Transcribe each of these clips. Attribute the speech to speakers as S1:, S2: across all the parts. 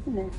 S1: No.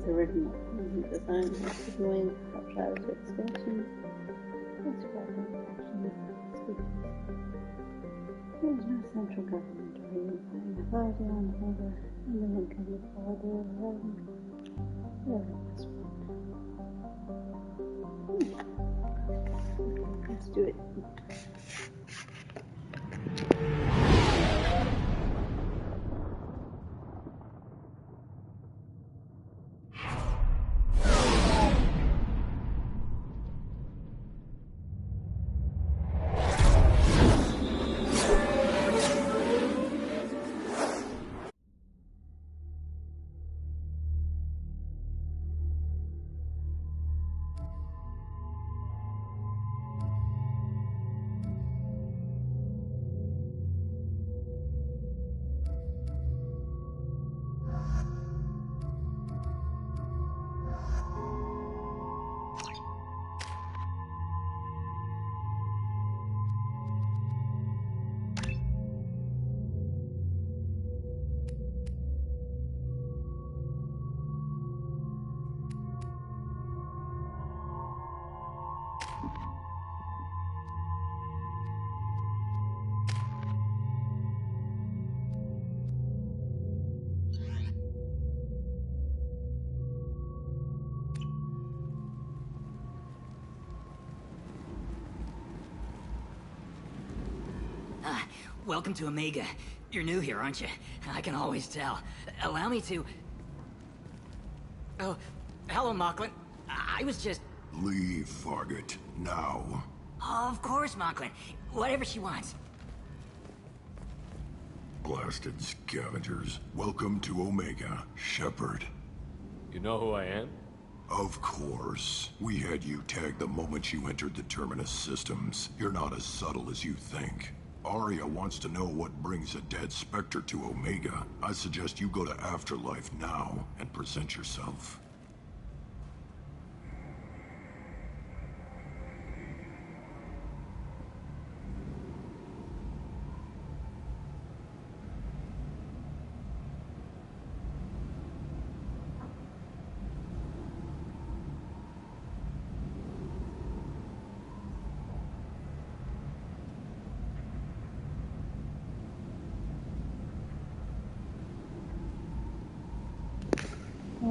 S1: Original design has joined outside of expansion. That's rather actually speaking. There is no central government or unifying authority on Omega. Anyone can move forward or around. Okay, let's do it.
S2: Welcome to Omega. You're new here, aren't you? I can always tell. Allow me to... Oh, hello, Mocklin. I was just...
S3: Leave, Fargate. Now.
S2: Oh, of course, Mocklin. Whatever she wants.
S3: Blasted scavengers. Welcome to Omega, Shepard.
S4: You know who I am?
S3: Of course. We had you tagged the moment you entered the Terminus systems. You're not as subtle as you think. Aria wants to know what brings a dead Spectre to Omega. I suggest you go to Afterlife now and present yourself.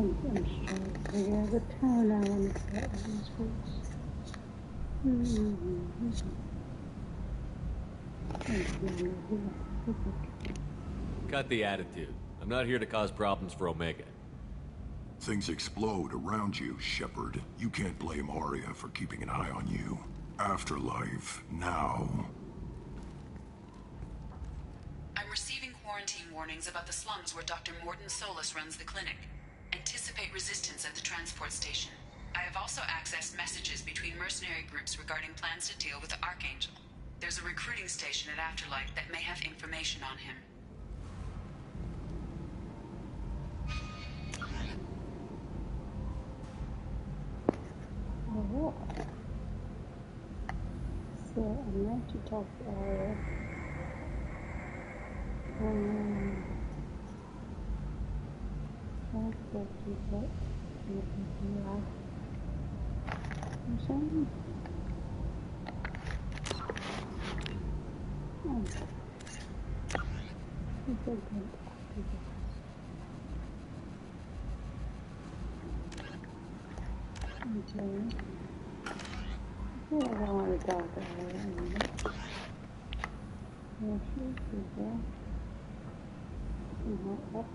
S1: I'm just trying to figure out the tone I want to set with these words.
S4: Cut the attitude. I'm not here to cause problems for Omega.
S3: Things explode around you, Shepard. You can't blame Aria for keeping an eye on you. Afterlife, now.
S5: I'm receiving quarantine warnings about the slums where Dr. Morton Solus runs the clinic. Anticipate resistance at the transport station. I have also accessed messages between mercenary groups regarding plans to deal with the Archangel. There's a recruiting station at Afterlife that may have information on him.
S1: Oh, so I'm going to talk to Aria. Trying to get to what you can do or something. Oh, it's so good. Okay. I don't want to talk to her anymore. There she is there. Up.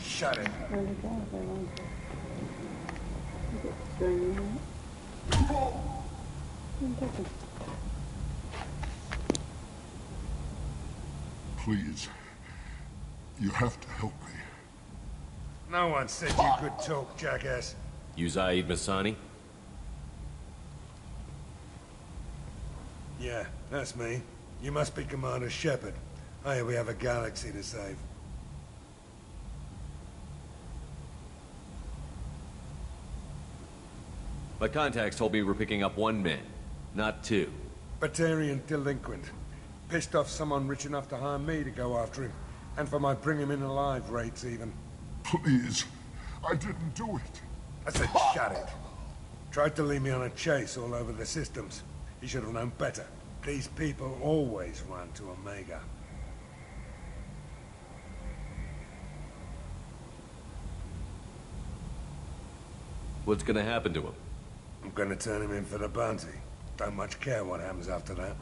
S6: Shut it.
S1: Where to go? I want to get string out.
S3: Please. You have to help me.
S6: No one said you could talk, jackass.
S4: You Zaid Masani?
S6: Yeah, that's me. You must be Commander Shepard. Hey, we have a galaxy to save.
S4: My contacts told me we're picking up 1 man, not 2.
S6: Batarian delinquent. Pissed off someone rich enough to hire me to go after him. And for my bring him in alive rates, even.
S3: Please. I didn't do it.
S6: I said shut it. Tried to lead me on a chase all over the systems. He should have known better. These people always run to Omega.
S4: What's gonna happen to him?
S6: I'm gonna turn him in for the bounty. Don't much care what happens after that.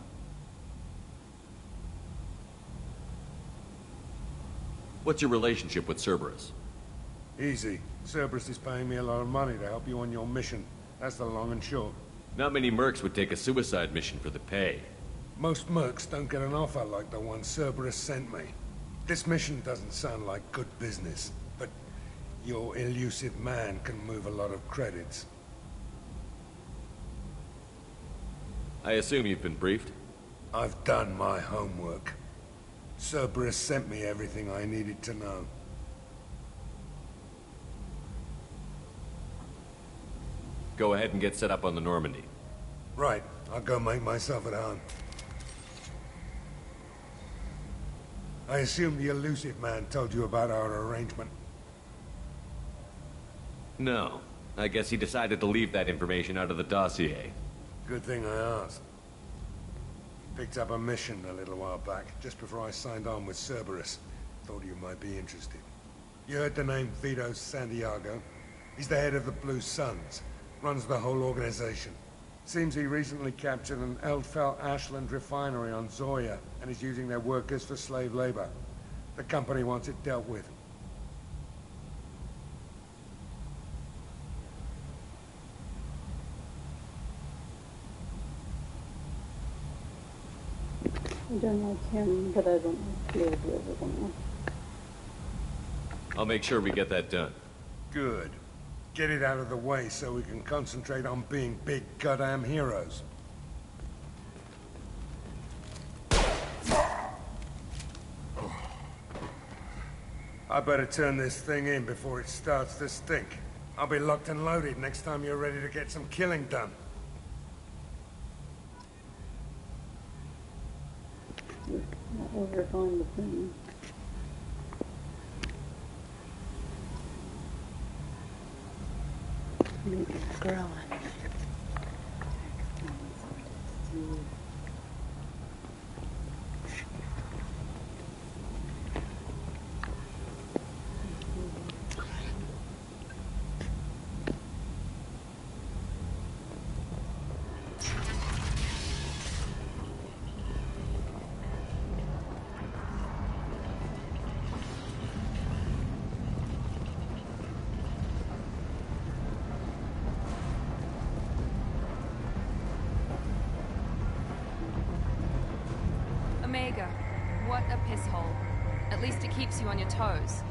S4: What's your relationship with Cerberus?
S6: Easy. Cerberus is paying me a lot of money to help you on your mission. That's the long and short.
S4: Not many mercs would take a suicide mission for the pay.
S6: Most mercs don't get an offer like the one Cerberus sent me. This mission doesn't sound like good business, but your elusive man can move a lot of credits.
S4: I assume you've been briefed?
S6: I've done my homework. Cerberus sent me everything I needed to know.
S4: Go ahead and get set up on the Normandy.
S6: Right, I'll go make myself at home. I assume the elusive man told you about our arrangement.
S4: No. I guess he decided to leave that information out of the dossier.
S6: Good thing I asked. Picked up a mission a little while back, just before I signed on with Cerberus. Thought you might be interested. You heard the name Vito Santiago? He's the head of the Blue Suns. Runs the whole organization. Seems he recently captured an Eldfell Ashland refinery on Zoya and is using their workers for slave labor. The company wants it dealt with.
S1: I don't like him, but I don't like the idea of him.
S4: I'll make sure we get that done.
S6: Good. Get it out of the way so we can concentrate on being big goddamn heroes. I better turn this thing in before it starts to stink. I'll be locked and loaded next time you're ready to get some killing done.
S1: Not overhauling the thing. Maybe it's growing.
S7: a piss hole. At least it keeps you on your toes.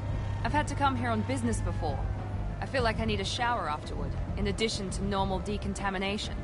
S7: I've had to come here on business before. I feel like I need a shower afterward, in addition to normal decontamination.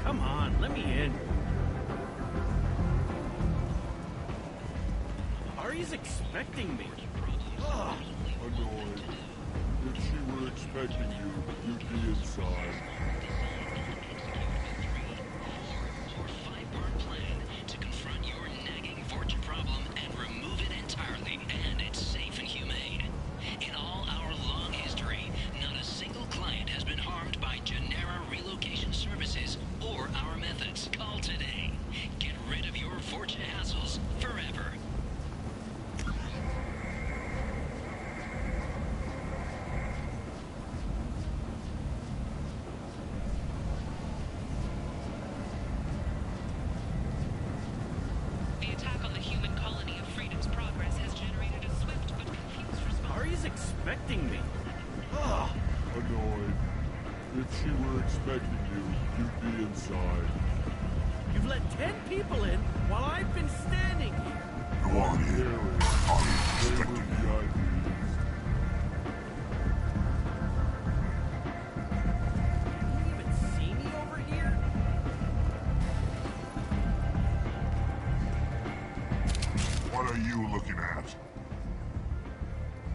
S8: Come on, let me in. Ari's expecting me. Ugh.
S9: Annoyed. If she were expecting you, you'd be inside.
S10: Your five-part plan to confront your nagging Fortune problem and remove it entirely, and it's safe and humane. In all our long history, not a single client has been harmed by Genera Relocation Services or our methods. Call today. Get rid of your Fortune hassles forever.
S5: The attack on the human colony of Freedom's Progress has generated a swift but confused response.
S8: Ari's expecting me. Ugh.
S9: Annoyed. If she were expecting you, you'd be inside.
S8: You've let 10 people in while I've been standing here.
S3: Go on in.
S9: They were VIPs.
S8: You even see me over here?
S3: What are you looking at?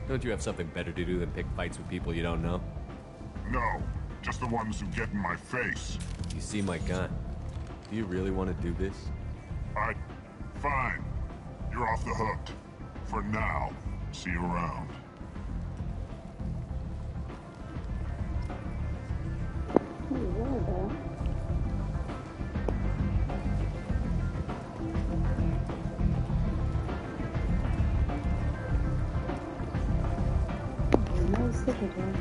S4: Don't you have something better to do than pick fights with people you don't know?
S3: No, just the ones who get in my face.
S4: You see my gun. Do you really want to do this?
S3: Fine. You're off the hook. For now. See you around.
S1: No citadel.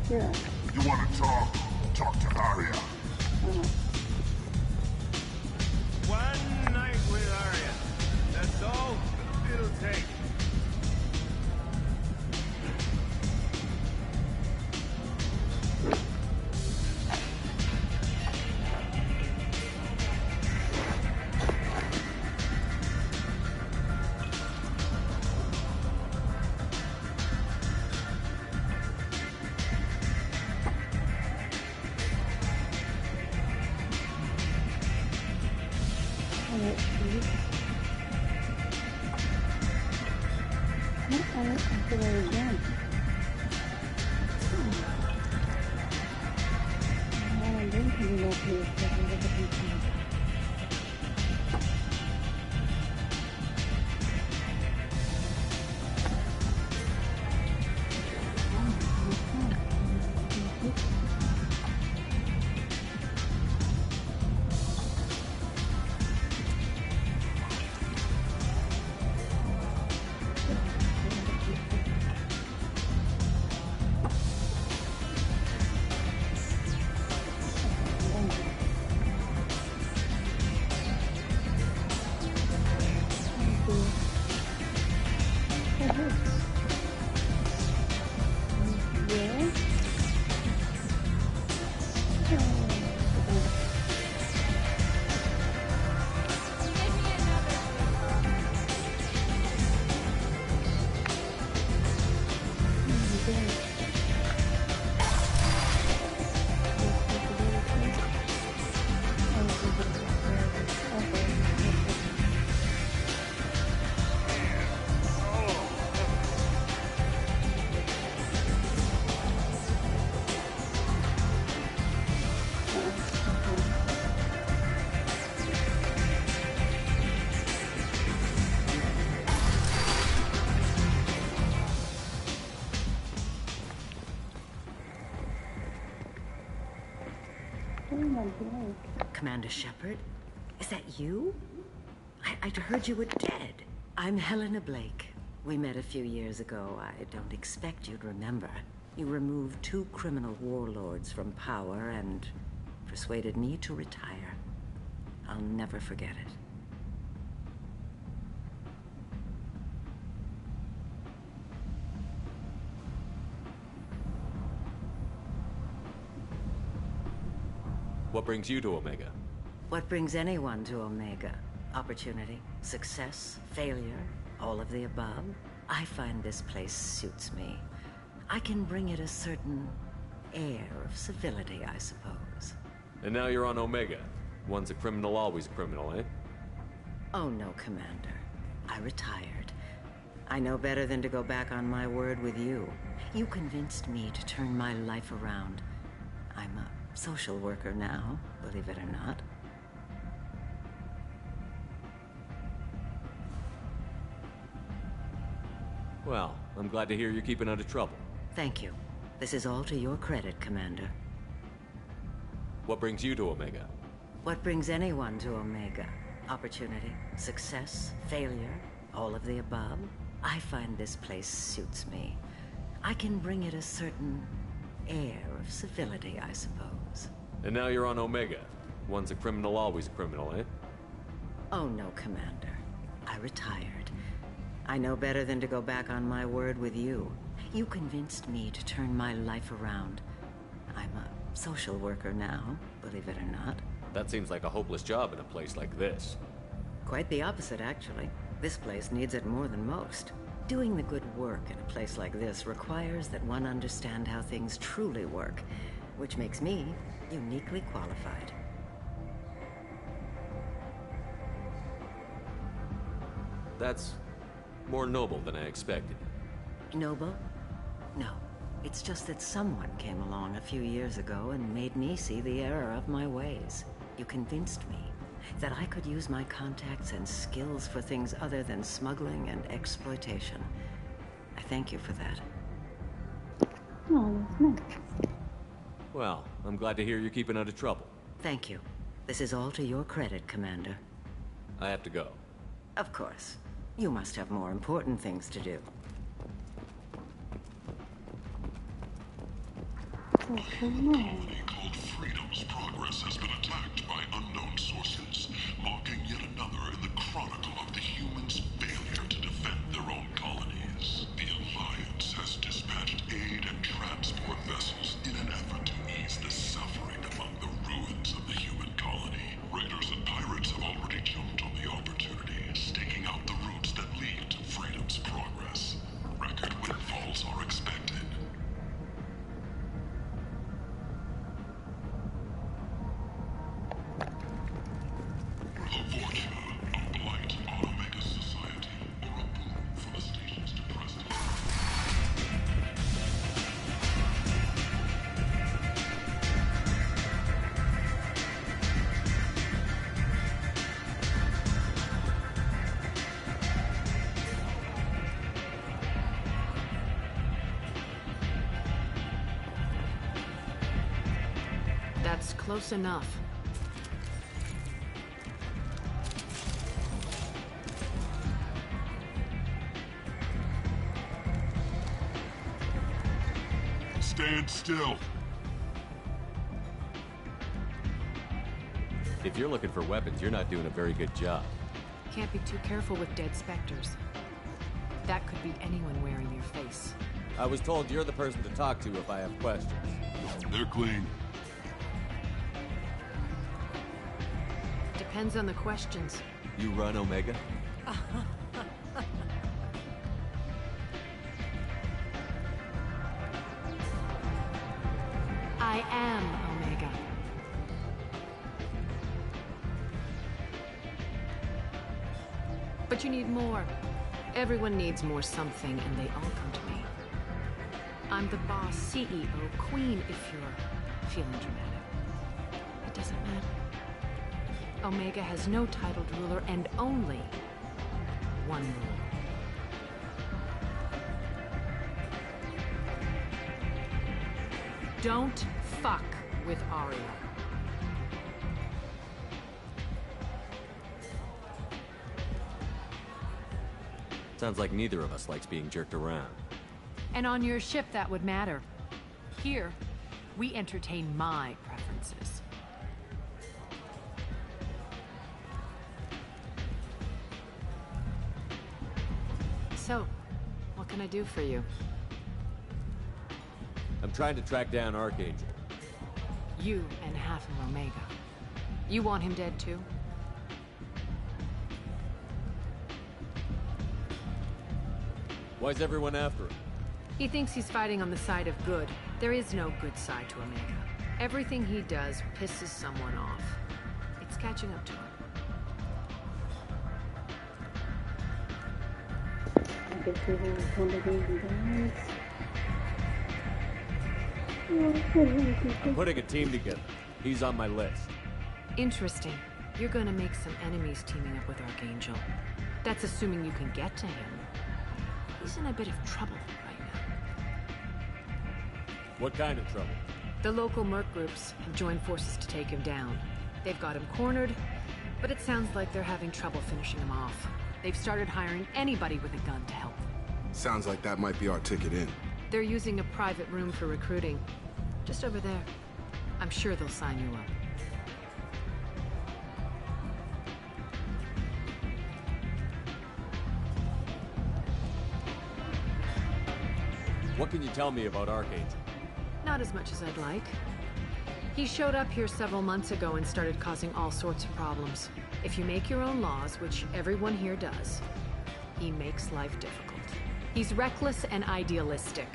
S1: Yeah.
S3: If you want to talk to Aria.
S8: One night with Arya. That's all it'll take.
S11: Commander Shepard? Is that you? I'd heard you were dead. I'm Helena Blake. We met a few years ago. I don't expect you'd remember. You removed 2 criminal warlords from power and persuaded me to retire. I'll never forget it.
S4: What brings you to Omega?
S11: What brings anyone to Omega? Opportunity, success, failure, all of the above? I find this place suits me. I can bring it a certain air of civility, I suppose.
S4: And now you're on Omega. Once a criminal, always a criminal, eh?
S11: Oh no, Commander. I retired. I know better than to go back on my word with you. You convinced me to turn my life around. I'm a social worker now, believe it or not.
S4: Well, I'm glad to hear you're keeping out of trouble.
S11: Thank you. This is all to your credit, Commander.
S4: What brings you to Omega?
S11: What brings anyone to Omega? Opportunity, success, failure, all of the above? I find this place suits me. I can bring it a certain air of civility, I suppose.
S4: And now you're on Omega. Once a criminal, always a criminal, eh?
S11: Oh no, Commander. I retired. I know better than to go back on my word with you. You convinced me to turn my life around. I'm a social worker now, believe it or not.
S4: That seems like a hopeless job in a place like this.
S11: Quite the opposite, actually. This place needs it more than most. Doing the good work in a place like this requires that one understand how things truly work, which makes me uniquely qualified.
S4: That's more noble than I expected.
S11: Noble? No. It's just that someone came along a few years ago and made me see the error of my ways. You convinced me that I could use my contacts and skills for things other than smuggling and exploitation. I thank you for that.
S1: Oh, that's nice.
S4: Well, I'm glad to hear you're keeping out of trouble.
S11: Thank you. This is all to your credit, Commander.
S4: I have to go.
S11: Of course. You must have more important things to do.
S3: A colony called Freedom's Progress has been attacked by unknown sources, marking yet another in the chronicle of the humans' failure to defend their own colonies. The Alliance has dispatched aid and transport vessels in an effort to ease the suffering among the ruins of the human colony. Raiders and pirates have already jumped on the opportunity, staking out the routes that lead to Freedom's Progress. Record windfalls are expected.
S12: That's close enough.
S3: Stand still.
S4: If you're looking for weapons, you're not doing a very good job.
S12: Can't be too careful with dead specters. That could be anyone wearing your face.
S4: I was told you're the person to talk to if I have questions.
S3: They're clean.
S12: Depends on the questions.
S4: You run Omega?
S12: I am Omega. But you need more. Everyone needs more something, and they all come to me. I'm the boss, CEO, queen, if you're feeling dramatic. It doesn't matter. Omega has no titled ruler and only one ruler. Don't fuck with Aria.
S4: Sounds like neither of us likes being jerked around.
S12: And on your ship, that would matter. Here, we entertain my preferences. So, what can I do for you?
S4: I'm trying to track down Archangel.
S12: You and half of Omega. You want him dead too?
S4: Why's everyone after him?
S12: He thinks he's fighting on the side of good. There is no good side to Omega. Everything he does pisses someone off. It's catching up to him.
S1: I could see him coming
S4: I'm putting a team together. He's on my list.
S12: Interesting. You're gonna make some enemies teaming up with Archangel. That's assuming you can get to him. He's in a bit of trouble right now.
S4: What kind of trouble?
S12: The local merc groups have joined forces to take him down. They've got him cornered, but it sounds like they're having trouble finishing him off. They've started hiring anybody with a gun to help them.
S13: Sounds like that might be our ticket in.
S12: They're using a private room for recruiting. Just over there. I'm sure they'll sign you up.
S4: What can you tell me about Archangel?
S12: Not as much as I'd like. He showed up here several months ago and started causing all sorts of problems. If you make your own laws, which everyone here does, he makes life difficult. He's reckless and idealistic.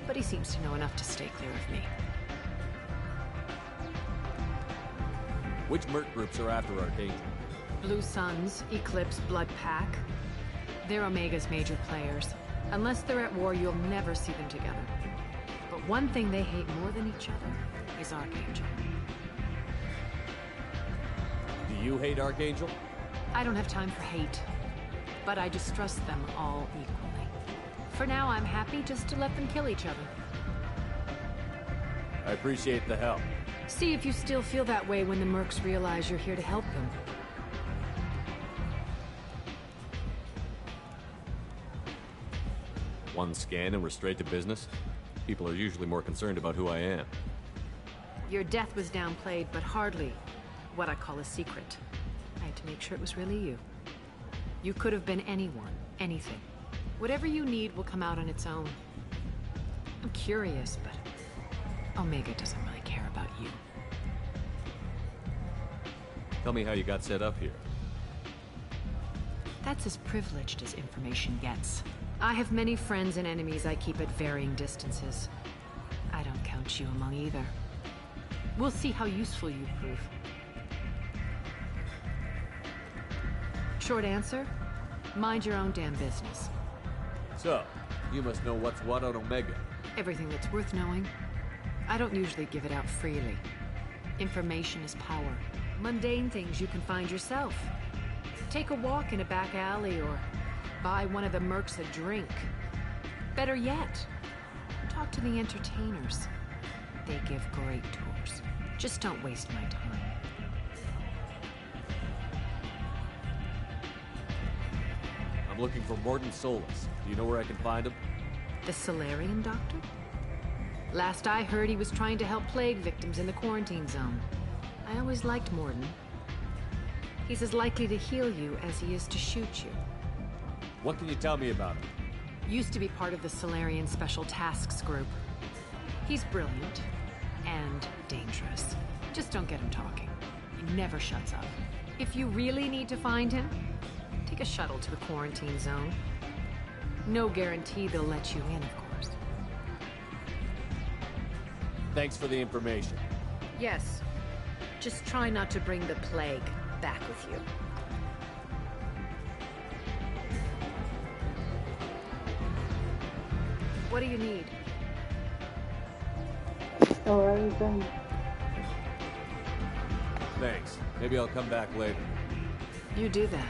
S12: But he seems to know enough to stay clear of me.
S4: Which merc groups are after Archangel?
S12: Blue Suns, Eclipse, Blood Pack. They're Omega's major players. Unless they're at war, you'll never see them together. But one thing they hate more than each other is Archangel.
S4: Do you hate Archangel?
S12: I don't have time for hate. But I distrust them all equally. For now, I'm happy just to let them kill each other.
S4: I appreciate the help.
S12: See if you still feel that way when the mercs realize you're here to help them.
S4: One scan and we're straight to business? People are usually more concerned about who I am.
S12: Your death was downplayed, but hardly what I call a secret. I had to make sure it was really you. You could have been anyone, anything. Whatever you need will come out on its own. I'm curious, but Omega doesn't really care about you.
S4: Tell me how you got set up here.
S12: That's as privileged as information gets. I have many friends and enemies I keep at varying distances. I don't count you among either. We'll see how useful you prove. Short answer? Mind your own damn business.
S4: So, you must know what's what on Omega.
S12: Everything that's worth knowing. I don't usually give it out freely. Information is power. Mundane things you can find yourself. Take a walk in a back alley or buy one of the mercs a drink. Better yet, talk to the entertainers. They give great tours. Just don't waste my time.
S4: I'm looking for Mordin Solus. Do you know where I can find him?
S12: The Salarian doctor? Last I heard, he was trying to help plague victims in the quarantine zone. I always liked Mordin. He's as likely to heal you as he is to shoot you.
S4: What can you tell me about him?
S12: Used to be part of the Salarian Special Tasks Group. He's brilliant and dangerous. Just don't get him talking. He never shuts up. If you really need to find him, take a shuttle to the quarantine zone. No guarantee they'll let you in, of course.
S4: Thanks for the information.
S12: Yes. Just try not to bring the plague back with you. What do you need?
S1: Oh, where are we going?
S4: Thanks. Maybe I'll come back later.
S12: You do that.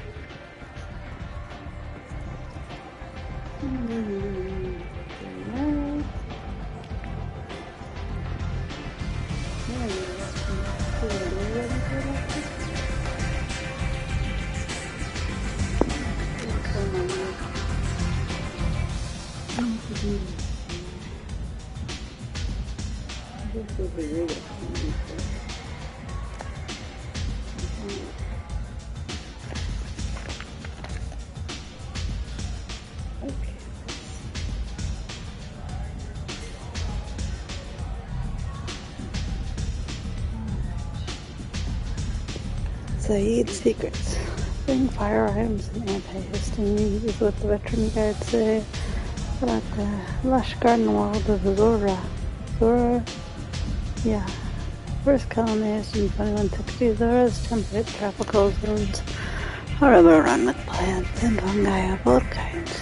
S1: Saeed's secrets. Bring firearms and anti-histamines is what the veteran guides say about the lush garden world of Zora. Zora? Yeah. First colonized in 2160, Zora's temperate tropical zones are overrun with plants and fungi of all kinds.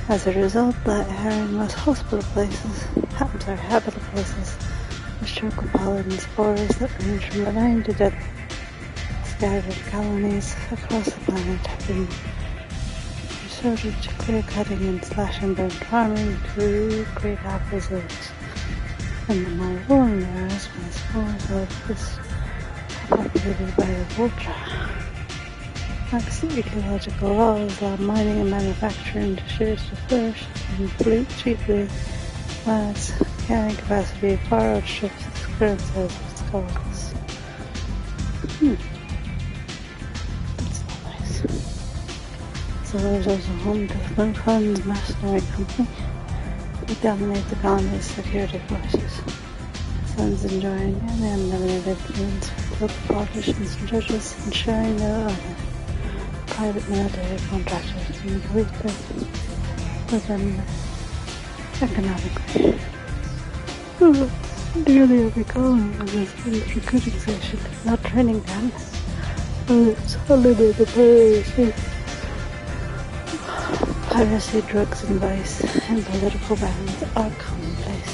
S1: As a result, the air in most habitable places, with chocolate pollen spores that range from benign to deadly. Scattered colonies across the planet have been resorted to clear-cutting and slash-and-burn farming to create opposites. In the more rural areas where the spores of this are populated by the vulture. Lax ecological laws allow mining and manufacturing industries to flourish and pollute cheaply, while its carrying capacity far outstrips its current size of its colonies. So there's also home to the Moonfun's mercenary company. They dominate the colony's security forces. The Sun's enjoying an unlimited influence with local politicians and judges, ensuring there are private military contractors can police them within economically. Nearly every colony has a recruiting station, not training ground, but it's unlimited piracy. Piracy, drugs and vice, and political violence are commonplace.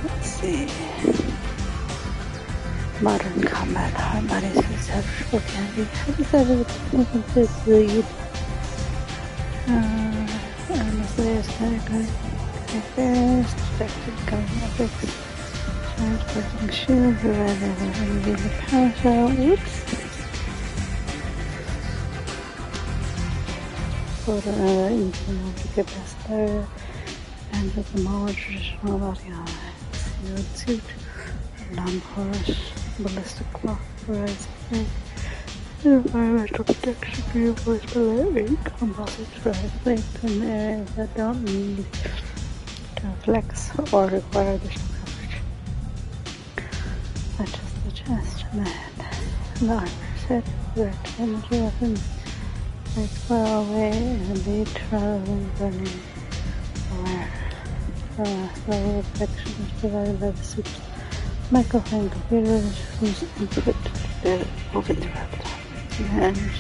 S1: Let's see. Modern combat hard bodies for several candy. How does that look this lead? Honestly, it's kind of good. Fast, detected gun ethics. Transporting shields rather than being a power cell. Whoops. Photo to get past there. And with the more traditional body armor. Sealed suit. Non-porous. Ballistic cloth provides environmental protection reinforced by lightweight composites for plates in areas that don't need to flex or require additional coverage, such as the chest and the head. The armor set direct energy weapons like far away and beat rather than burning aware. The last level of protection is provided by the suit's microframe computers whose input data will interrupt. Manage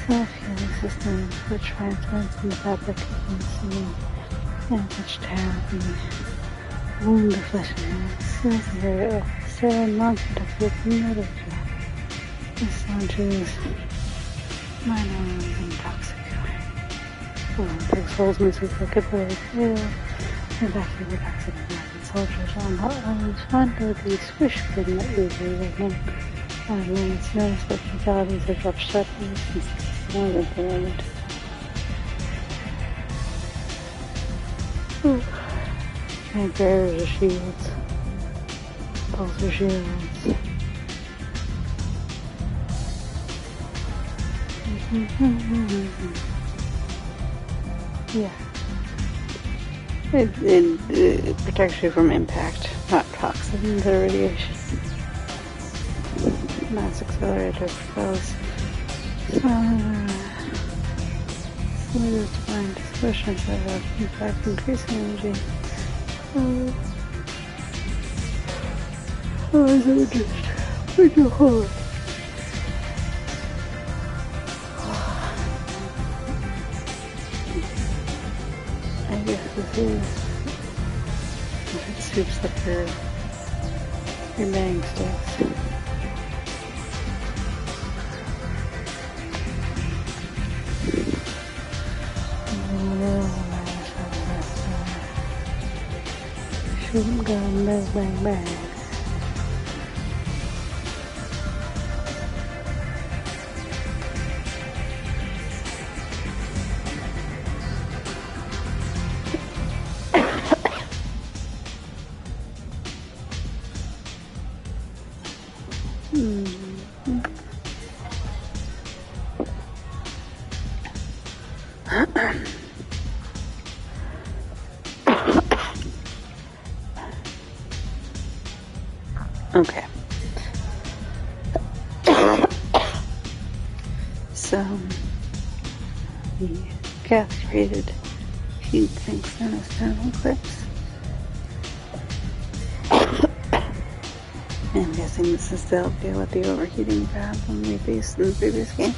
S1: self-healing systems which transplants in the fabric of the skin and which tear from the wound of flesh and cells area of cell non-conductive motor cell. This launches minor and toxic. Takes holes in the suit that could really fail. Evacuate toxic soldiers on hotlines onto the squish bin that usually will it's noticed that fatalities have dropped sharply since more than the moment. And bearers of shields. Pulsar shields. Yeah. It protects you from impact, not toxins or radiation. Mass accelerator propels What is divine discretion to have, in fact, increasing energy? Oh, is it just what you hold? I guess this is. It soups up your bang sticks. Shoot 'em, gun, bang, bang, bang. Okay. So, the castrated heat sinks in a stone clips. I'm guessing this is to help deal with the overheating problem we faced in the previous game.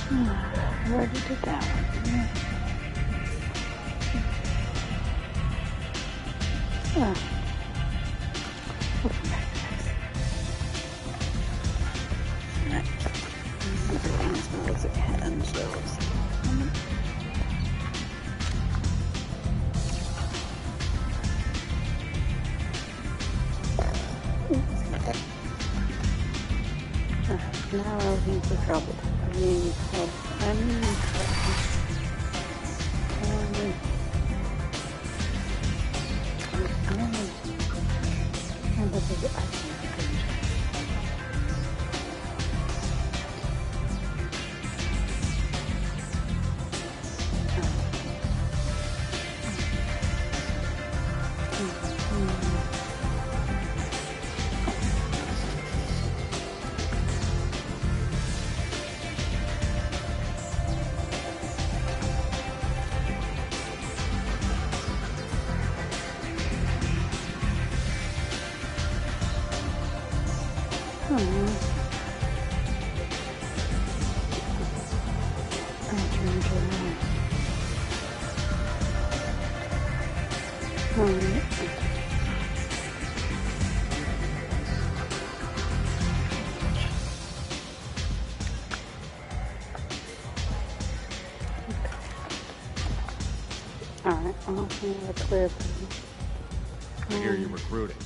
S1: I already did that one. Oh. We'll come back to this. Nice. Everything smells again, so now we're looking for trouble. I mean trouble. Alright, I'm looking at a clip.
S4: I hear you recruiting.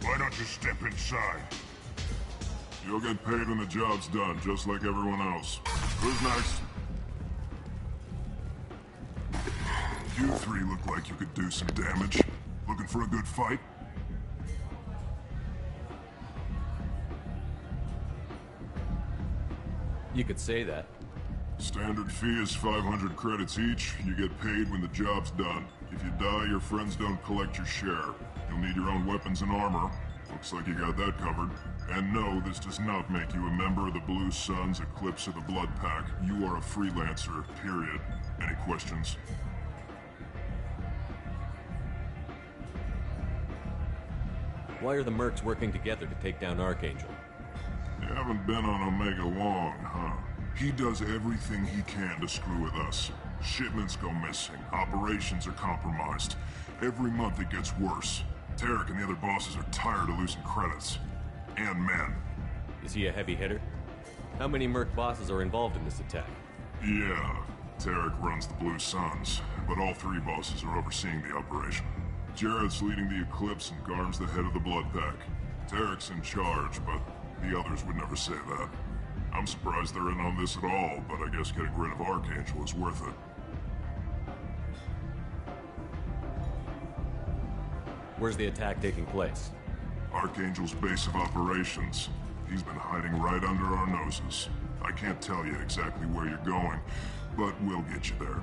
S3: Why don't you step inside? You'll get paid when the job's done, just like everyone else. Who's next? You three look like you could do some damage. Looking for a good fight?
S4: You could say that.
S3: Standard fee is 500 credits each. You get paid when the job's done. If you die, your friends don't collect your share. You'll need your own weapons and armor. Looks like you got that covered. And no, this does not make you a member of the Blue Suns, Eclipse, or the Blood Pack. You are a freelancer, period. Any questions?
S4: Why are the mercs working together to take down Archangel?
S3: You haven't been on Omega long, huh? He does everything he can to screw with us. Shipments go missing. Operations are compromised. Every month it gets worse. Tarek and the other bosses are tired of losing credits. And men.
S4: Is he a heavy hitter? How many merc bosses are involved in this attack?
S3: Yeah. Tarek runs the Blue Suns, but all three bosses are overseeing the operation. Jared's leading the Eclipse and Garm's the head of the Blood Pack. Tarek's in charge, but the others would never say that. I'm surprised they're in on this at all, but I guess getting rid of Archangel is worth it.
S4: Where's the attack taking place?
S3: Archangel's base of operations. He's been hiding right under our noses. I can't tell you exactly where you're going, but we'll get you there.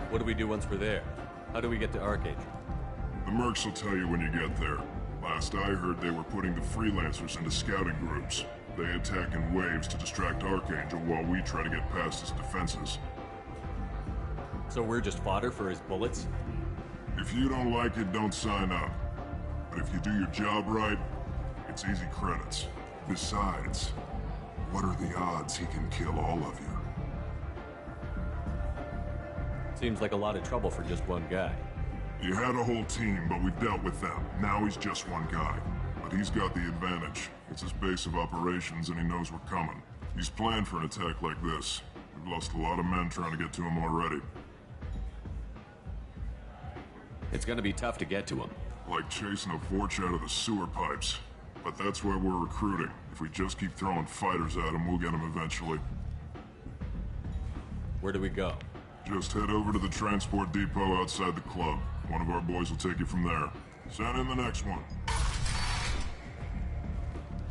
S4: What do we do once we're there? How do we get to Archangel?
S3: The mercs will tell you when you get there. Last I heard, they were putting the freelancers into scouting groups. They attack in waves to distract Archangel while we try to get past his defenses.
S4: So we're just fodder for his bullets?
S3: If you don't like it, don't sign up. But if you do your job right, it's easy credits. Besides, what are the odds he can kill all of you?
S4: Seems like a lot of trouble for just one guy.
S3: You had a whole team, but we've dealt with them. Now he's just one guy. But he's got the advantage. It's his base of operations and he knows we're coming. He's planned for an attack like this. We've lost a lot of men trying to get to him already.
S4: It's gonna be tough to get to him.
S3: Like chasing a Vorch out of the sewer pipes. But that's why we're recruiting. If we just keep throwing fighters at him, we'll get him eventually.
S4: Where do we go?
S3: Just head over to the transport depot outside the club. One of our boys will take you from there. Send in the next one.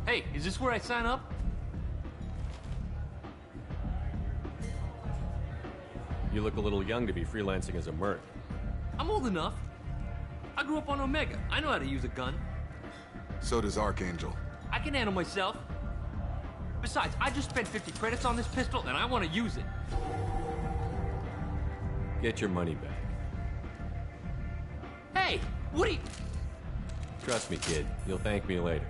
S14: Hey, is this where I sign up?
S4: You look a little young to be freelancing as a merc.
S14: I'm old enough. I grew up on Omega. I know how to use a gun.
S13: So does Archangel.
S14: I can handle myself. Besides, I just spent 50 credits on this pistol, and I want to use it.
S4: Get your money back.
S14: Hey, what are you...
S4: Trust me, kid. You'll thank me later.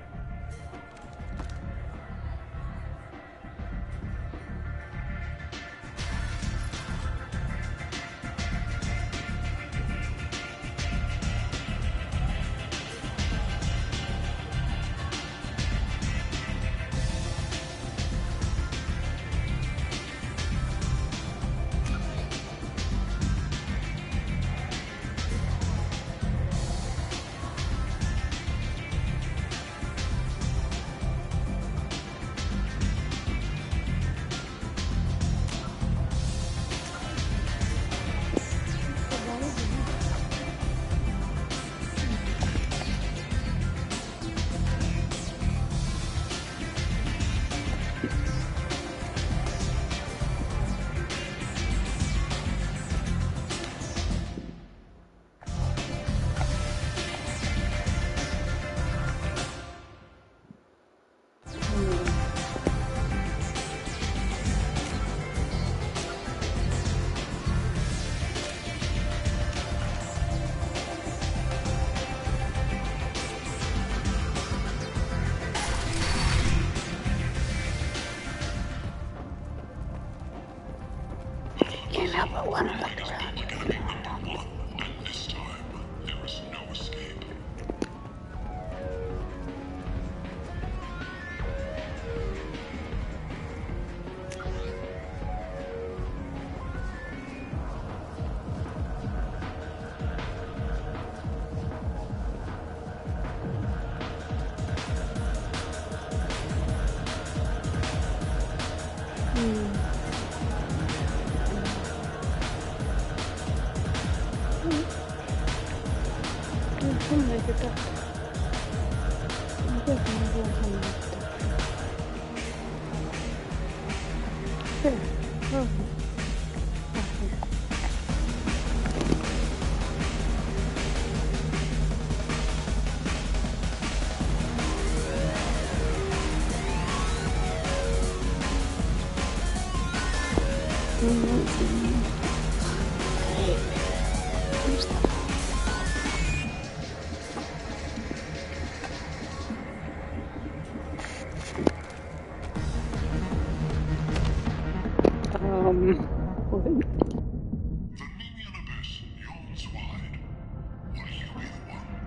S1: Can't help but wonder what they're up to.
S3: This time, there is no escape.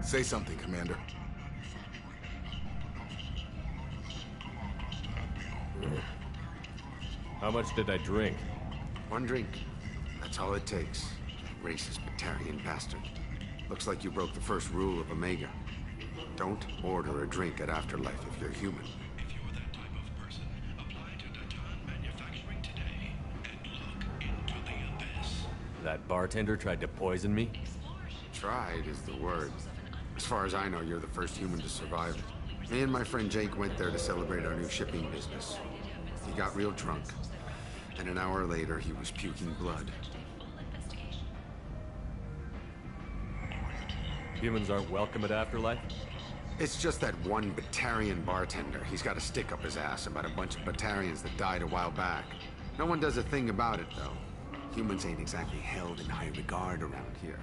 S13: Say something, Commander.
S4: How much did I drink?
S15: One drink. That's all it takes. Racist Batarian bastard. Looks like you broke the first rule of Omega. Don't order a drink at Afterlife if you're human.
S10: If you're that type of person, apply to Datan Manufacturing today and look into the abyss.
S4: That bartender tried to poison me?
S15: Tried is the word. As far as I know, you're the first human to survive it. Me and my friend Jake went there to celebrate our new shipping business. He got real drunk, and an hour later he was puking blood.
S4: Humans aren't welcome at Afterlife?
S15: It's just that one Batarian bartender. He's got a stick up his ass about a bunch of Batarians that died a while back. No one does a thing about it, though. Humans ain't exactly held in high regard around here.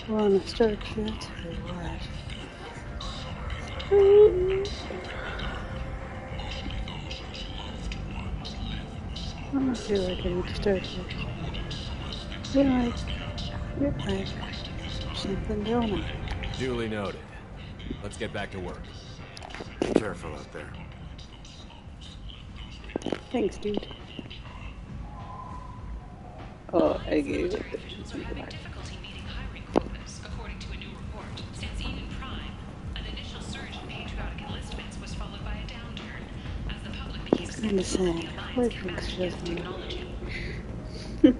S1: Wanna start shit or what? I don't feel like I need to start shit. You're right. Something don't I?
S4: Duly noted. Let's get back to work.
S15: Be careful out there.
S1: Thanks, dude. Oh, I gave it.
S5: Difficulty meeting hiring quotas, according to a new report. Since Eden Prime, an initial surge in patriotic enlistments was followed by a downturn as the public became
S1: Kind of sad. Where things just
S5: technology. The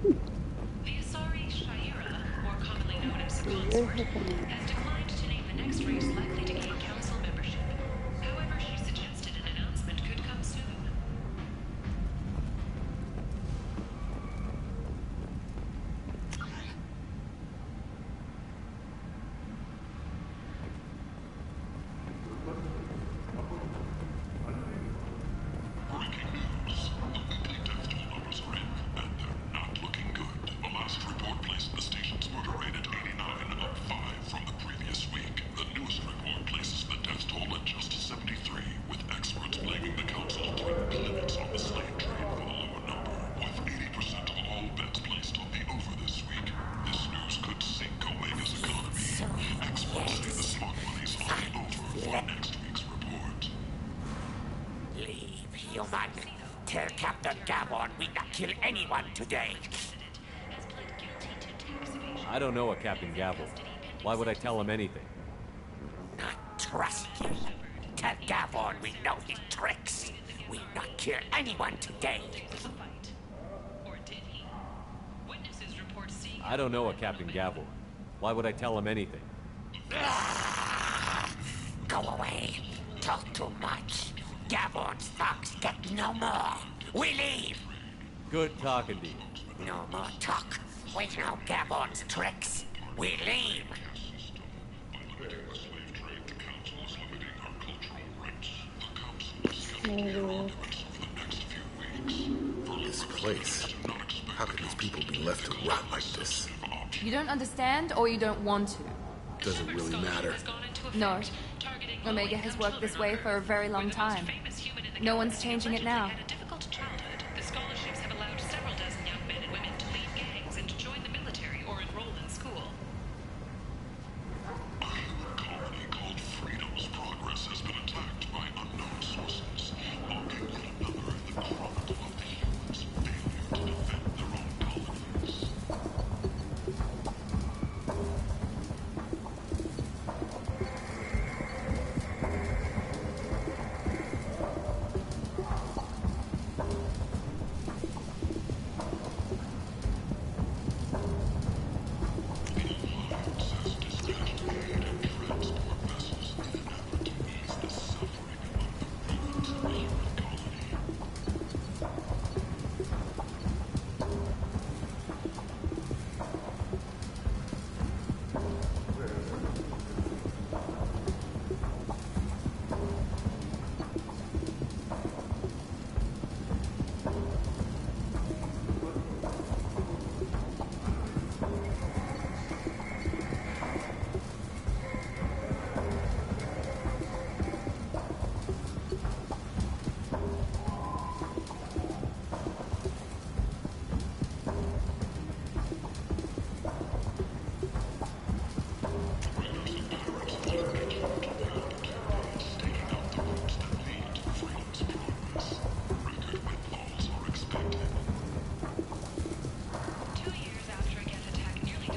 S5: Asari Shaira, more commonly known as Consort, has declined to name the next race likely to gain council membership. However, she suggested an announcement could come soon.
S16: Tell Captain Gavon we not kill anyone today.
S4: I don't know a Captain Gavon. Why would I tell him anything?
S16: Not trust you. Tell Gavon we know his tricks. We not kill anyone today.
S4: I don't know a Captain Gavon. Why would I tell him anything?
S16: Go away. Talk too much. Gavon's thugs get no more. We leave.
S4: Good talking to you.
S16: No more talk. We know Gavon's tricks. We leave.
S13: This place. How can these people be left to rot like this?
S7: You don't understand, or you don't want to?
S13: Does it really matter?
S7: No. Omega has worked this way for a very long time. No one's changing it now.
S5: The scholarships have allowed several dozen young men and women to leave gangs and to join the military or enroll in school.
S3: A colony called Freedom's progress has been attacked by unknown sources, mocking one another in the product of the humans' failure to defend their own colonies.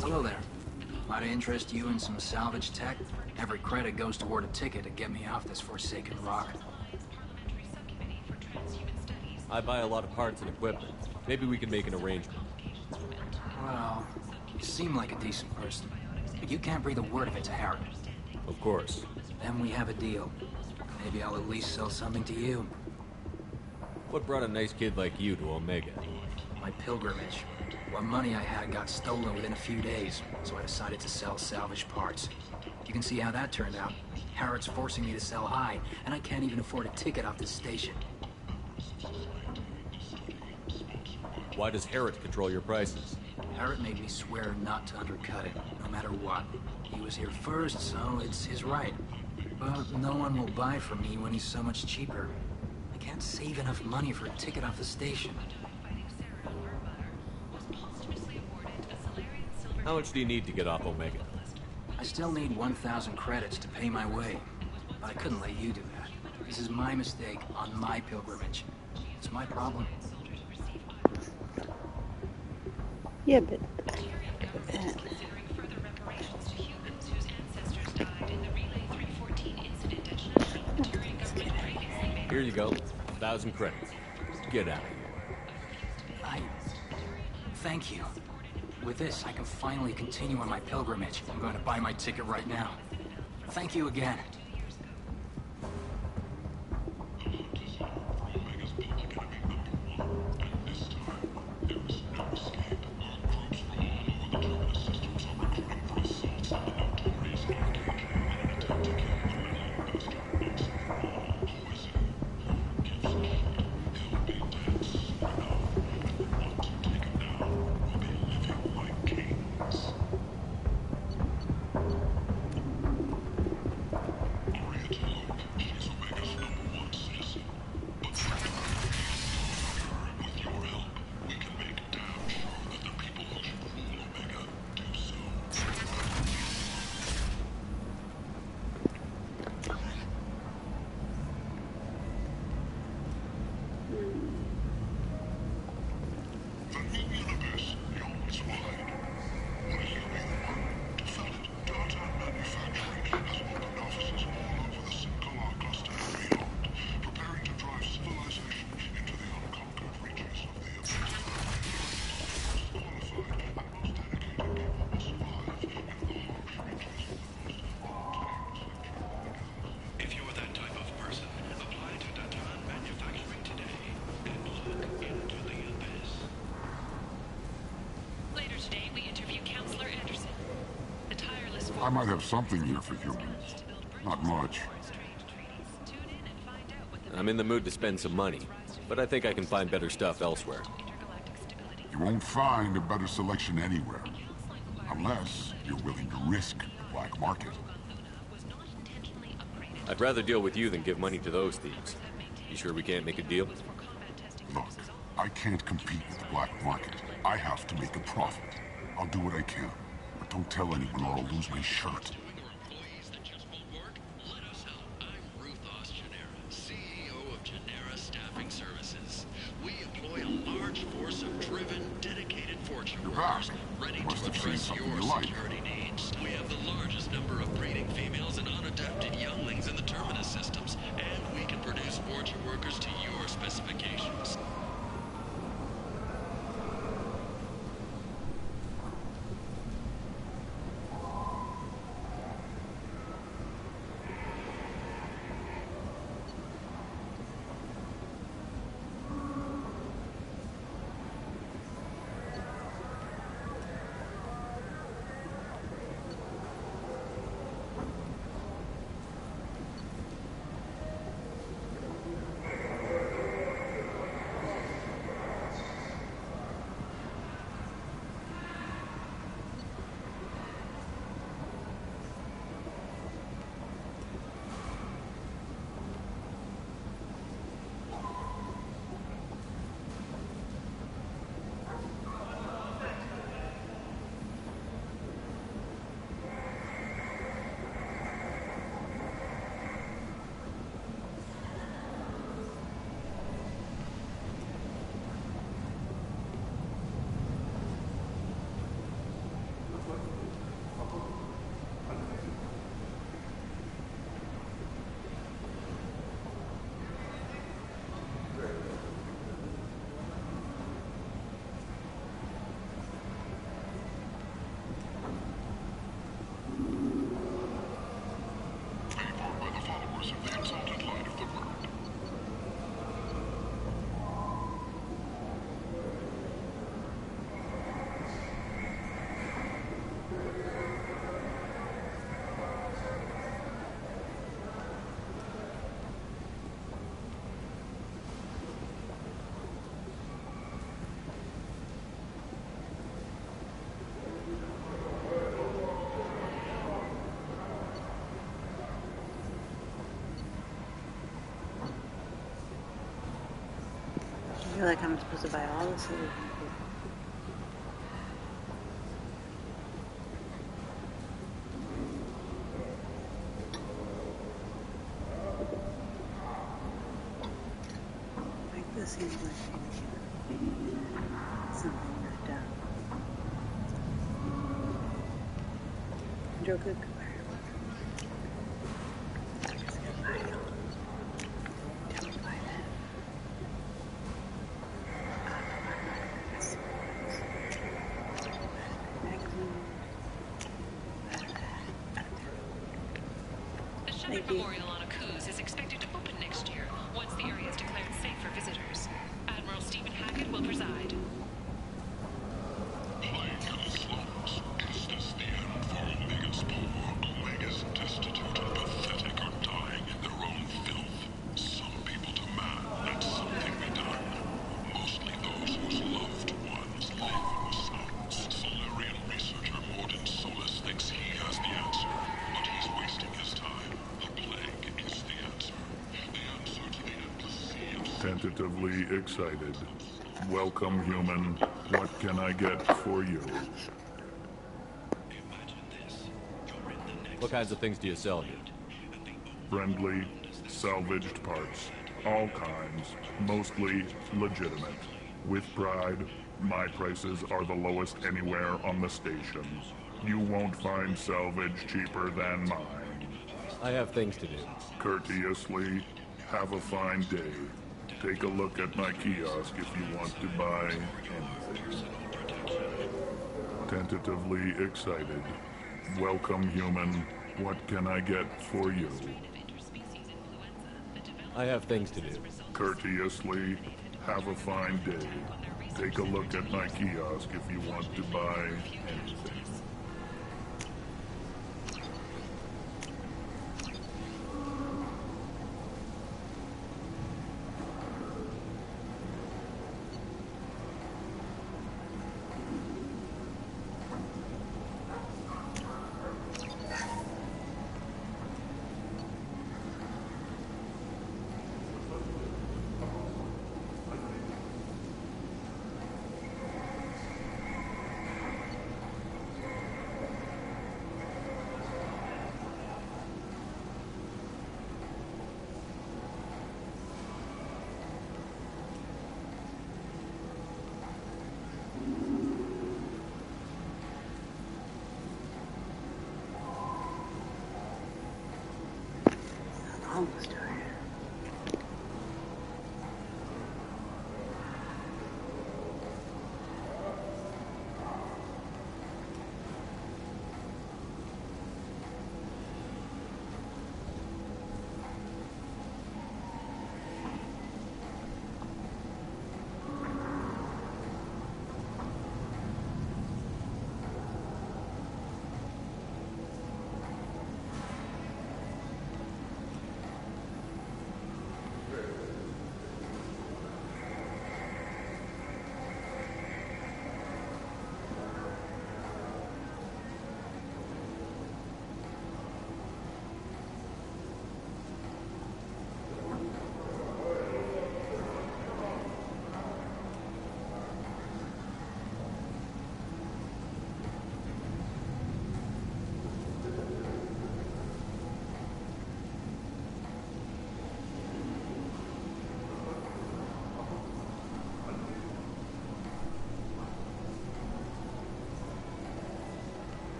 S2: Hello there. Might I interest you in some salvage tech? Every credit goes toward a ticket to get me off this forsaken rock.
S4: I buy a lot of parts and equipment. Maybe we can make an arrangement.
S2: Well, you seem like a decent person, but you can't breathe a word of it to Harrod.
S4: Of course.
S2: Then we have a deal. Maybe I'll at least sell something to you.
S4: What brought a nice kid like you to Omega?
S2: My pilgrimage. What money I had got stolen within a few days, so I decided to sell salvage parts. You can see how that turned out. Harrod's forcing me to sell high, and I can't even afford a ticket off this station.
S4: Why does Harrod control your prices?
S2: Harrod made me swear not to undercut it, no matter what. He was here first, so it's his right. But no one will buy from me when he's so much cheaper. I can't save enough money for a ticket off the station.
S4: How much do you need to get off Omega?
S2: I still need 1,000 credits to pay my way. But I couldn't let you do that. This is my mistake on my pilgrimage. It's my problem.
S1: Yeah, but...
S4: Here you go. 1,000 credits. Get out of here.
S2: Thank you. With this, I can finally continue on my pilgrimage. I'm going to buy my ticket right now. Thank you again.
S9: I might have something here for humans. Not much.
S4: I'm in the mood to spend some money, but I think I can find better stuff elsewhere.
S9: You won't find a better selection anywhere. Unless you're willing to risk the black market.
S4: I'd rather deal with you than give money to those thieves. You sure we can't make a deal?
S9: Look, I can't compete with the black market. I have to make a profit. I'll do what I can. But don't tell anyone or I'll lose my shirt. You're back. Must have seen something you like.
S17: We have the largest number of breeding females and unadapted younglings in the Terminus systems, and we can produce Forger workers to your specifications.
S1: feel like I'm supposed to buy all the silver. Like this seems like something that Joe could buy.
S5: Memorial on Akuz is expected to open next year, once the area is declared safe for visitors. Admiral Stephen Hackett will preside.
S9: Plague of the slums. Is this the end for Omega's poor? Omega's destitute and pathetic are dying in their own filth. Some people demand that something be done. Mostly those whose loved ones live in the slums. Solarian researcher Morden Solus thinks he has the answer, but he's wasting his time.
S18: Tentatively excited. Welcome, human. What can I get for you?
S4: What kinds of things do you sell here?
S18: Friendly, salvaged parts. All kinds. Mostly legitimate. With pride, my prices are the lowest anywhere on the station. You won't find salvage cheaper than mine.
S4: I have things to do.
S18: Courteously, have a fine day. Take a look at my kiosk if you want to buy anything. Tentatively excited. Welcome, human. What can I get for you?
S4: I have things to do.
S18: Courteously, have a fine day. Take a look at my kiosk if you want to buy anything.
S1: Almost done.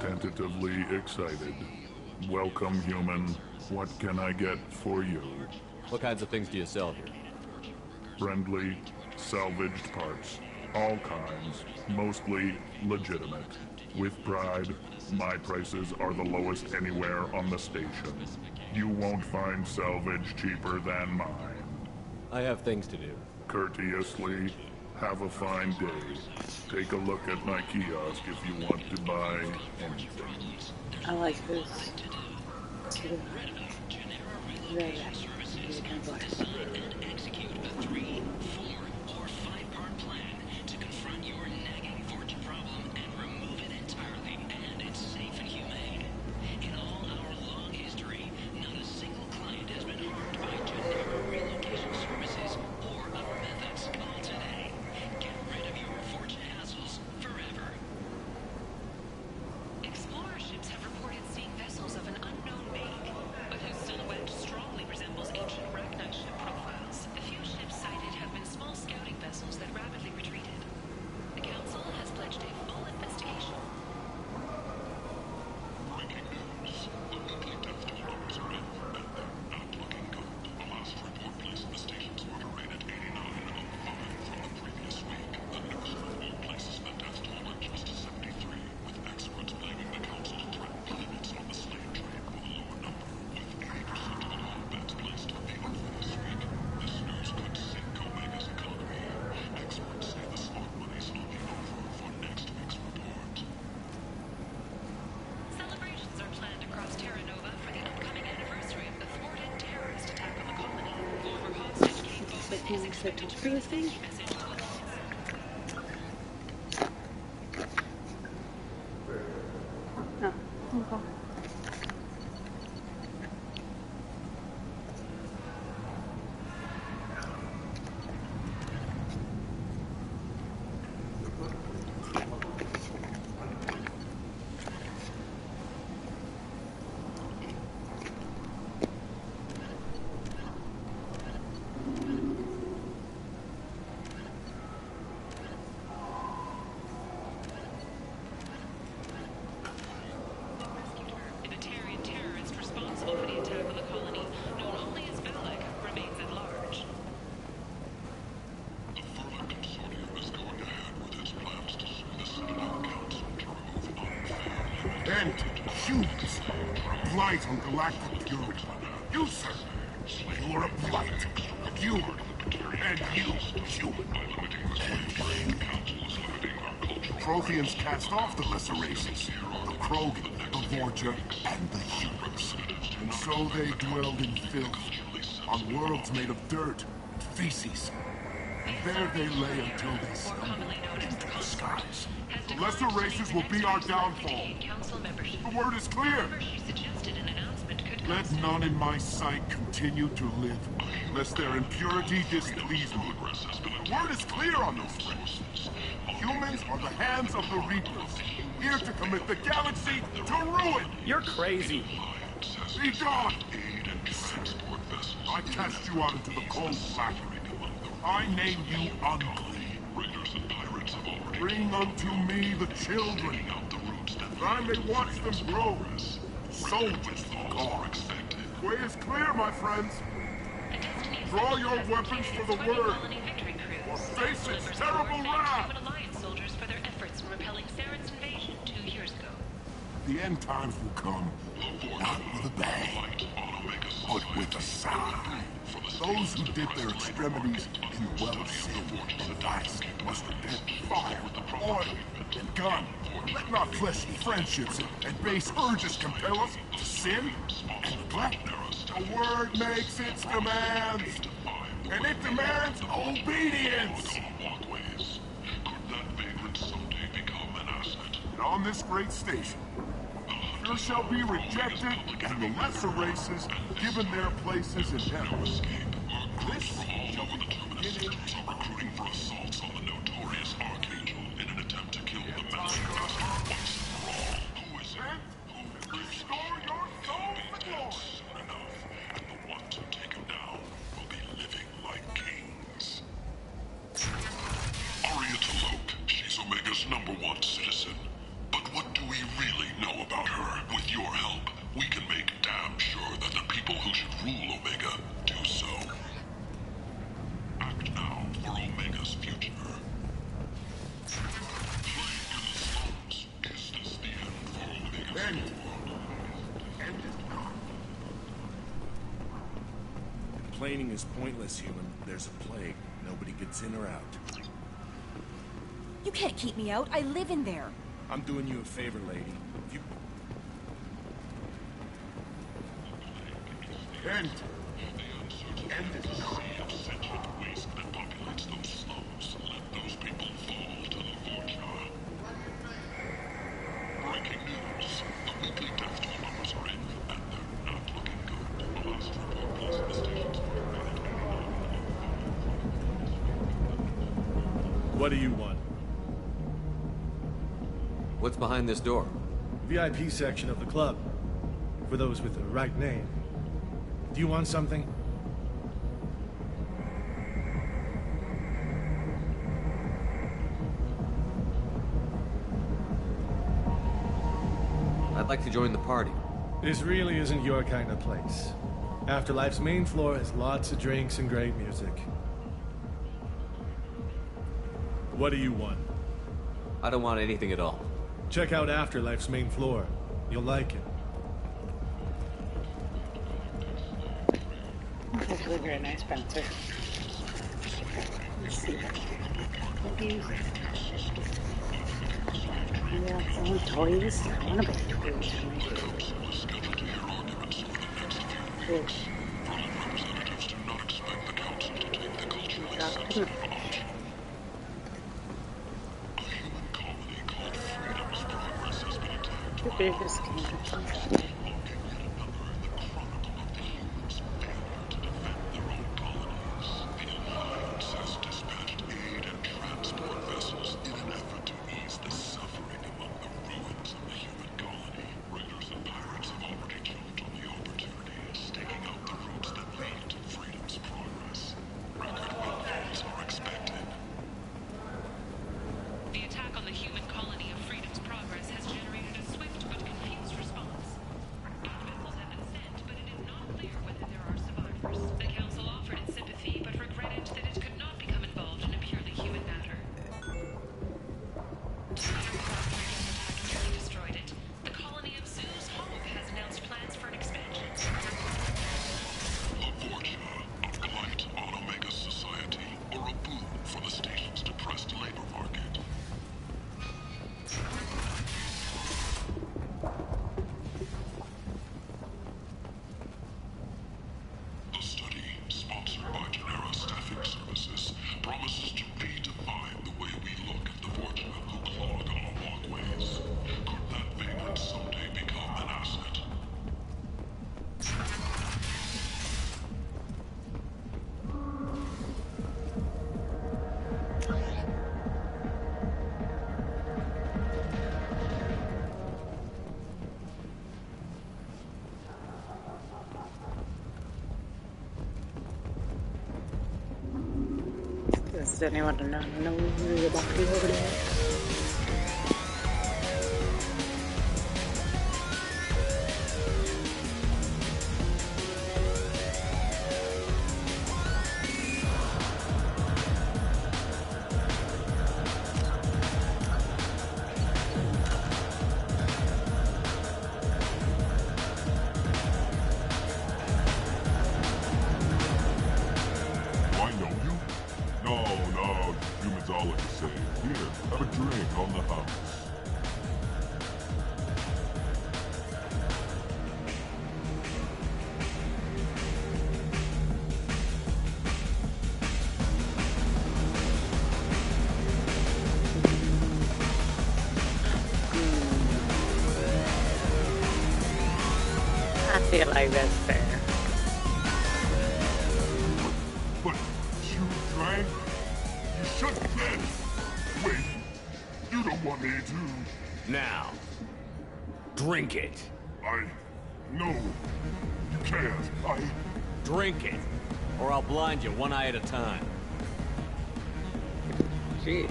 S18: Tentatively excited. Welcome, human. What can I get for you?
S4: What kinds of things do you sell here?
S18: Friendly, salvaged parts. All kinds, mostly legitimate. With Pride, my prices are the lowest anywhere on the station. You won't find salvage cheaper than mine.
S4: I have things to do.
S18: Courteously, have a fine day. Take a look at my kiosk if you want to buy anything.
S1: I like this sort of very thing. Oh, okay.
S3: And humans, blight on galactic Europe. You, sir, you are a blight. You, and you, human. Protheans cast off the lesser races, the Krogan, the Vorja, and the humans. And so they dwelled in filth, on worlds made of dirt and feces. And there they lay until they stumbled into the skies. The lesser races will be our downfall. The word is clear. Let none in my sight continue to live, lest their impurity displease me. The word is clear on those races. Humans are the hands of the Reapers, here to commit the galaxy to ruin.
S19: You're crazy.
S3: Be gone! I cast you out into the cold black. I name you unclean.
S9: Raiders and pirates have already...
S3: Bring unto me the children, that I may watch them grow. Soldiers of God. The way is clear, my friends. Draw your weapons for the word, or face its terrible wrath.
S5: Soldiers for their efforts in repelling Saren's invasion 2 years ago.
S3: The end times will come, not with a bang, but with a sigh. Those who dip their extremities in the well of sin and vice must repent with fire, oil, and gun. Let not fleshly friendships and base urges compel us to sin and neglect. The word makes its demands, and it demands obedience. And on this great station, there shall be rejected, and the lesser races given their places in heaven. This shall be the beginning of recruiting for assaults on the notorious Archangel in an attempt to kill the Master Blaster once and for all. Who is it? Who restore your soul to glory. Soon enough, and the ones who take him down will be living like kings. Aria T'Loak, she's Omega's #1 citizen. But what do we really know about her? With your help, we can make damn sure that the people who should rule Omega do so. Act now for Omega's future.
S8: Complaining is pointless, human. There's a plague. Nobody gets in or out.
S19: You can't keep me out. I live in there.
S8: I'm doing you a favor, lady. If you...
S9: Kent! End is not a sentient waste that populates those slums. Let those people fall to the Vorcha. Breaking news. The weekly death toll numbers are in, and they're not looking good. The last report was the station's
S20: What do you want?
S4: What's behind this door?
S20: VIP section of the club. For those with the right name. Do you want something?
S4: I'd like to join the party.
S20: This really isn't your kind of place. Afterlife's main floor has lots of drinks and great music. What do you want?
S4: I don't want anything at all.
S20: Check out Afterlife's main floor. You'll like it.
S1: That's actually a very nice bouncer. Let's see. Yeah, some toys. I want to buy toys for my kids. Fish. Drop to the fish. The biggest candy. Does anyone know about to be over there? I feel like that's fair.
S9: But you drank? You should have. Wait, you don't want me to.
S14: Now, drink it.
S9: No, you can't.
S14: Drink it, or I'll blind you one eye at a time.
S1: Gee.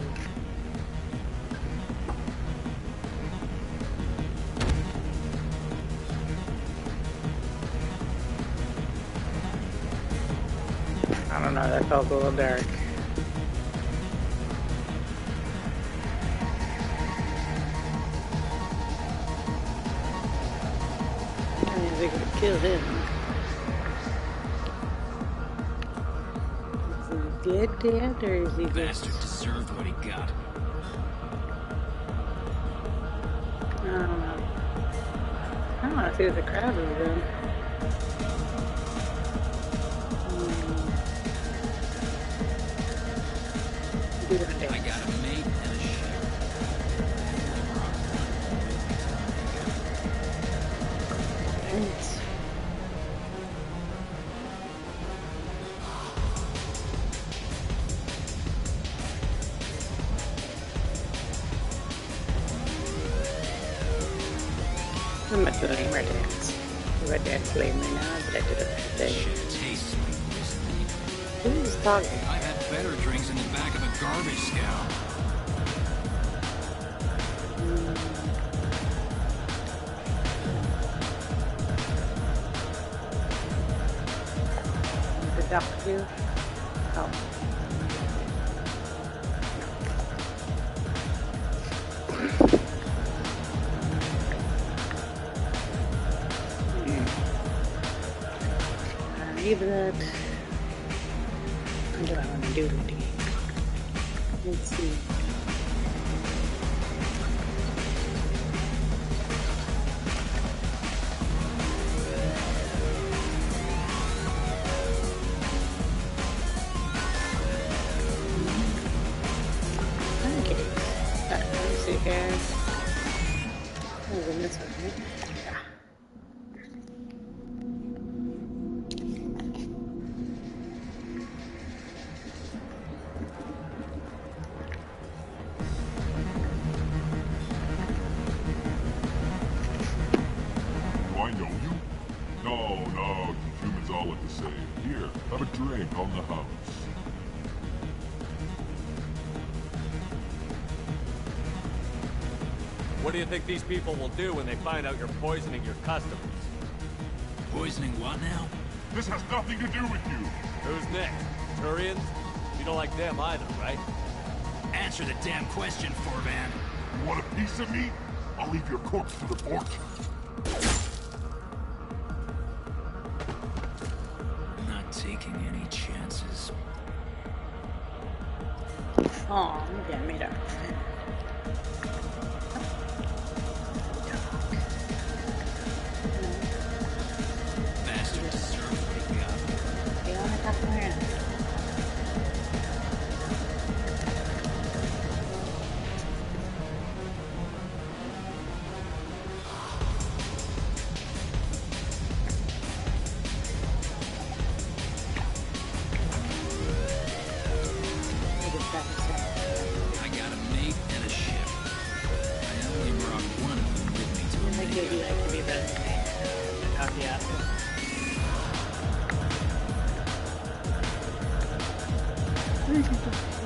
S1: I don't know, that felt a little dark. kill him. Is he dead, or is he just...
S2: Bastard deserved what he got.
S1: I don't know. I don't want to see what the crowd is doing.
S2: I got a mate and a ship.
S1: Thanks. I'm not doing any more dance. I dance lame right now, but I did it for the day.
S2: Shit tastes like whiskey.
S1: Who's talking?
S2: I've had better drinks in the back of a garbage scow.
S1: The duck you? Oh. Leave that. What do I want to do today? Let's see. Okay. Let's see here. Oh, in this one, right? Yeah.
S18: Here, have a drink on the house.
S4: What do you think these people will do when they find out you're poisoning your customers?
S2: Poisoning what now?
S18: This has nothing to do with you.
S4: Who's next? Turians? You don't like them either, right?
S2: Answer the damn question, Forvan.
S18: You want a piece of me? I'll leave your corpse to the port.
S2: Not taking any chances.
S1: Oh, maybe I made up.
S2: Bastard deserved what he got.
S1: You wanna talk more?
S2: I got a mate and a ship. I only brought one of them with me to
S1: I give you like to be better than me. Talk you out. Thank you.